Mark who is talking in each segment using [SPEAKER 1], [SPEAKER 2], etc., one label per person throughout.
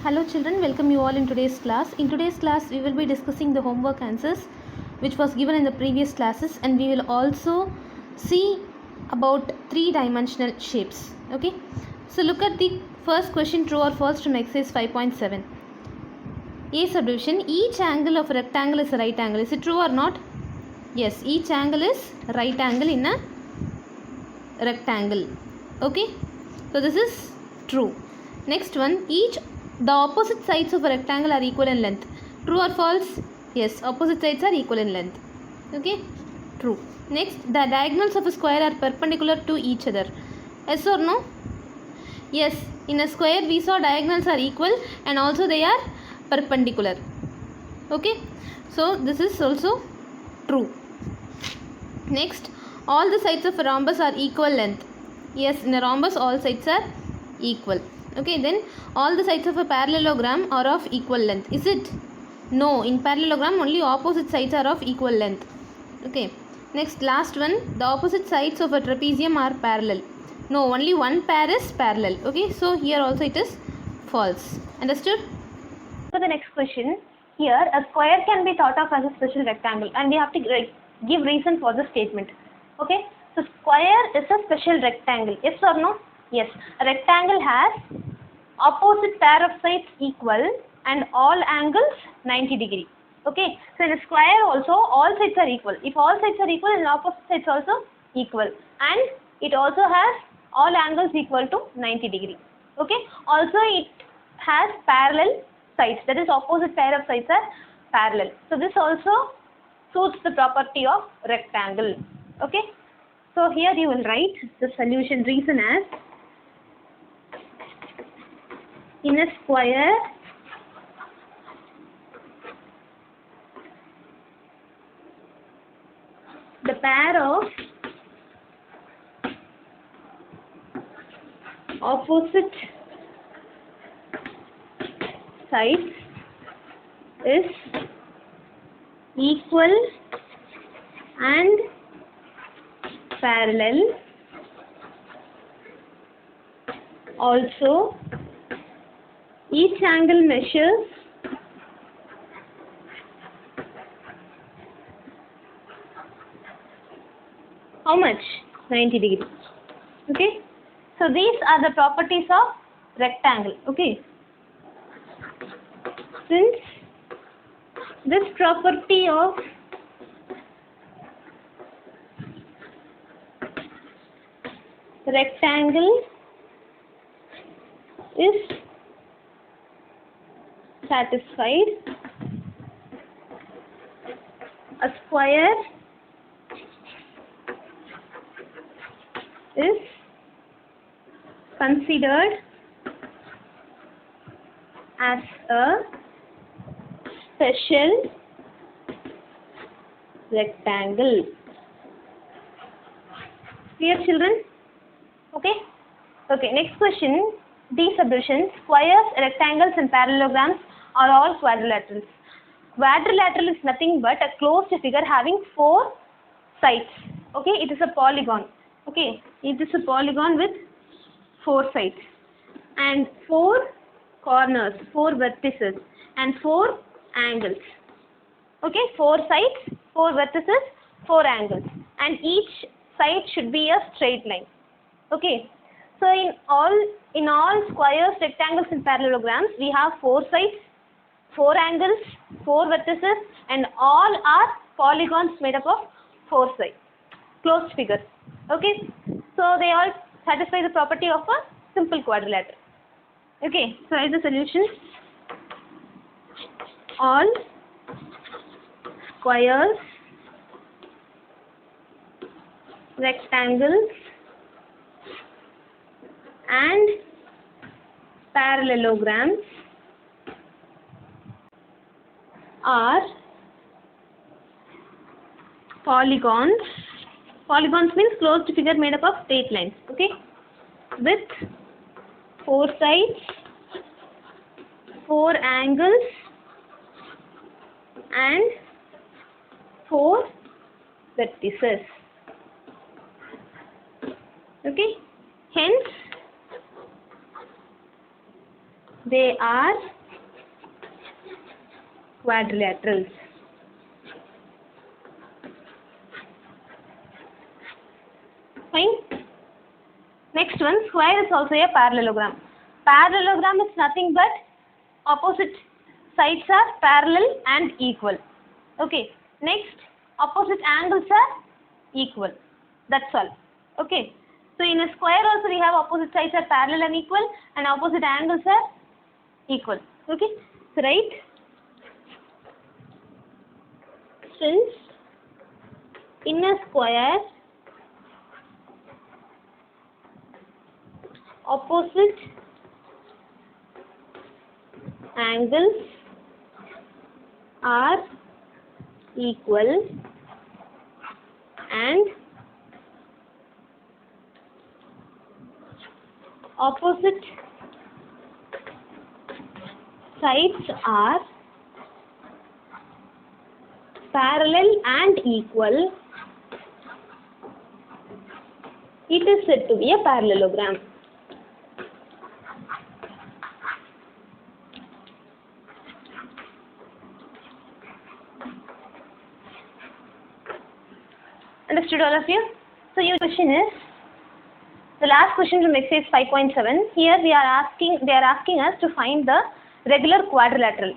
[SPEAKER 1] Hello children, welcome you all in today's class. In today's class we will be discussing the homework answers which was given in the previous classes, and we will also see about three-dimensional shapes. Okay, so look at the first question, true or false, from exercise 5.7. A subdivision, each angle of a rectangle is a right angle. Is it true or not? Yes, each angle is right angle in a rectangle. Okay, so this is true. Next one, the opposite sides of a rectangle are equal in length. True or false? Yes, opposite sides are equal in length. Okay, true. Next, the diagonals of a square are perpendicular to each other. Yes or no? Yes, in a square we saw diagonals are equal and also they are perpendicular. Okay, so this is also true. Next, all the sides of a rhombus are equal length. Yes, in a rhombus all sides are equal. Okay, then all the sides of a parallelogram are of equal length. Is it? No, in parallelogram only opposite sides are of equal length. Okay, next, last one, the opposite sides of a trapezium are parallel. No, only one pair is parallel. Okay, so here also it is false. Understood?
[SPEAKER 2] So the next question, here a square can be thought of as a special rectangle, and we have to give reason for the statement. Okay, so square is a special rectangle. Yes or no? Yes. A rectangle has opposite pair of sides equal and all angles 90 degree. Okay, so in a square also all sides are equal. If all sides are equal, and opposite sides also equal, and it also has all angles equal to 90 degree. Okay, also it has parallel sides, that is opposite pair of sides are parallel. So this also suits the property of rectangle. Okay, so here you will write the solution reason as, in a square the pair of opposite sides is equal and parallel. Also, each angle measures how much? 90 degrees. Okay, so these are the properties of rectangle. Okay, since this property of rectangle is satisfied, a square is considered as a special rectangle. Clear, children? Okay. Okay, next question, D subdivision, squares, rectangles and parallelograms are all quadrilaterals. Quadrilateral is nothing but a closed figure having four sides. Okay, it is a polygon. Okay, it is a polygon with four sides and four corners, four vertices and four angles. Okay, four sides, four vertices, four angles, and each side should be a straight line. Okay, so in all squares, rectangles and parallelograms we have four sides, four angles, four vertices, and all are polygons made up of four sides, closed figures. Okay, so they all satisfy the property of a simple quadrilateral. Okay, so write the solution. All squares, rectangles and parallelograms are polygons. Polygons means closed figure made up of straight lines. Okay, with four sides, four angles and four vertices. Okay, hence They are quadrilaterals. Fine. Next one, square is also a parallelogram. Parallelogram is nothing but opposite sides are parallel and equal. Okay. Next, opposite angles are equal. That's all. Okay. So in a square also we have opposite sides are parallel and equal, and opposite angles are equal. Okay. So right. Since in a square opposite angles are equal and opposite sides are parallel and equal, it is said to be a parallelogram. Understood all of you? So your question is, the last question from exercise 5.7. Here they are asking us to find the regular quadrilateral.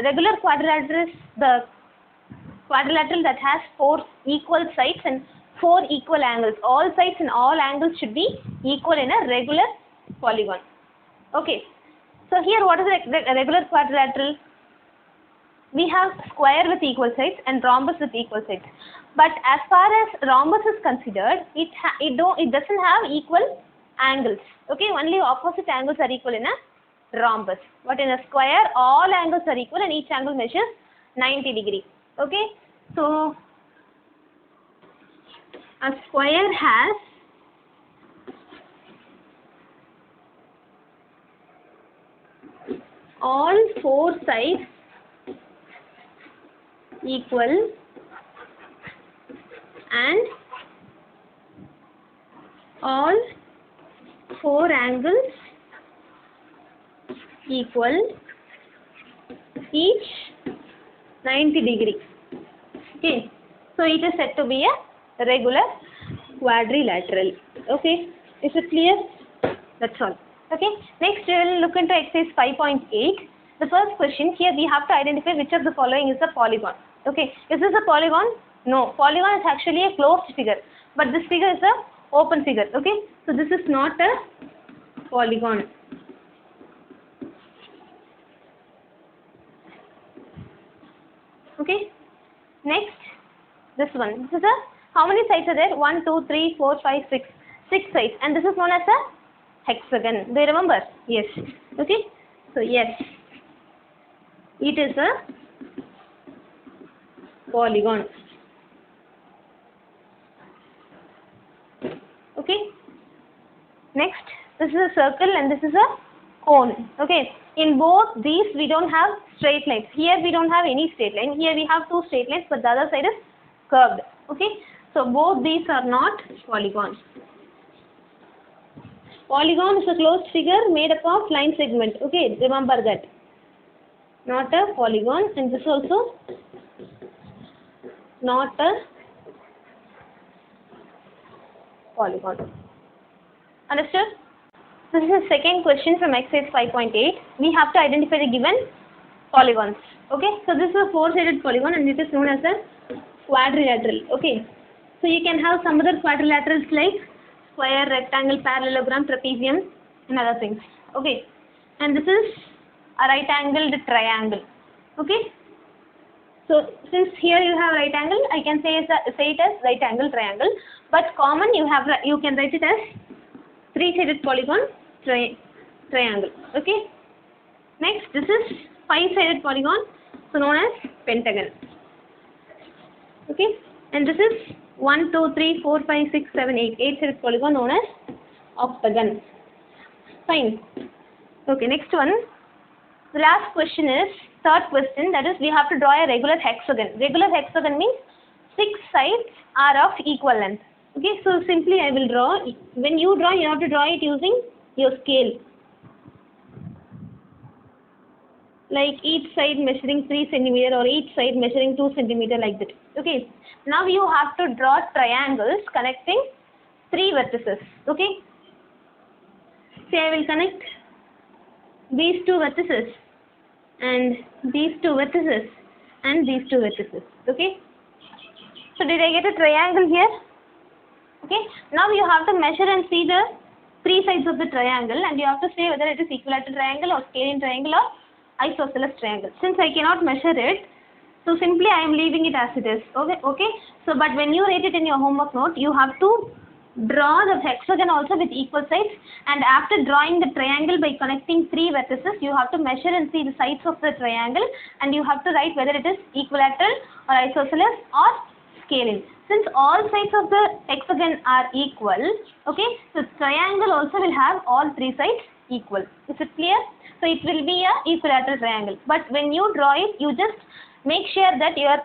[SPEAKER 2] Regular quadrilateral is the quadrilateral that has 4 equal sides and 4 equal angles. All sides and all angles should be equal in a regular polygon. Okay. So here what is a regular quadrilateral? We have square with equal sides and rhombus with equal sides. But as far as rhombus is considered, it doesn't have equal angles. Okay, only opposite angles are equal in a rhombus. But in a square, all angles are equal and each angle measures 90 degrees. Okay, so a square has all 4 sides equal and all 4 angles equal, each 90 degrees. Okay, so it is said to be a regular quadrilateral. Okay, is it clear? That's all. Okay, next we will look into exercise 5.8. The first question, here we have to identify which of the following is a polygon. Okay, is this a polygon? No, polygon is actually a closed figure, but this figure is a open figure. Okay, so this is not a polygon. Okay, next this one. This is a, how many sides are there? 1, 2, 3, 4, 5, 6. 6 sides, and this is known as a hexagon. Do you remember? Yes. Okay, so yes, it is a polygon. Okay, next this is a circle and this is a cone. Okay, in both these we don't have straight lines. Here we don't have any straight line. Here we have 2 straight lines, but the other side is curved. Okay, so both these are not polygons. Polygon is a closed figure made up of line segment. Okay, remember that. Not a polygon, and this also not a polygon. Understood? This is the second question from exercise 5.8. We have to identify the given polygons. Okay, so this is a 4-sided polygon and it is known as a quadrilateral. Okay, so you can have some other quadrilaterals like square, rectangle, parallelogram, trapezium and other things. Okay, and this is a right angled triangle. Okay, so since here you have right angle, I can say it as right angle triangle, but common you can write it as 3-sided polygon triangle. Okay, next this is 5-sided polygon, so known as pentagon. Okay, and this is 1, 2, 3, 4, 5, 6, 7, 8. 8-sided polygon known as octagon. Fine. Okay, next one. The last question is, third question, that is we have to draw a regular hexagon. Regular hexagon means 6 sides are of equal length. Okay, so simply I will draw. When you draw, you have to draw it using your scale. like each side measuring 3 centimeter or each side measuring 2 centimeter like that. Okay. Now you have to draw triangles connecting 3 vertices. Okay. Say I will connect these 2 vertices and these 2 vertices and these 2 vertices. Okay. So did I get a triangle here? Okay. Now you have to measure and see the 3 sides of the triangle, and you have to say whether it is equilateral triangle or scalene triangle or isosceles triangle. Since I cannot measure it, so simply I am leaving it as it is. Okay. So but when you write it in your homework note, you have to draw the hexagon also with equal sides, and after drawing the triangle by connecting 3 vertices, you have to measure and see the sides of the triangle, and you have to write whether it is equilateral or isosceles or scalene. Since all sides of the hexagon are equal, okay, so triangle also will have all 3 sides equal. Is it clear? So it will be a equilateral triangle. But when you draw it, you just make sure that your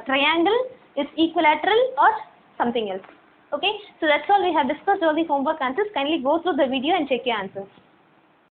[SPEAKER 2] triangle is equilateral or something else. Okay, so that's all we have discussed all the homework answers. Kindly go through the video and check your answers.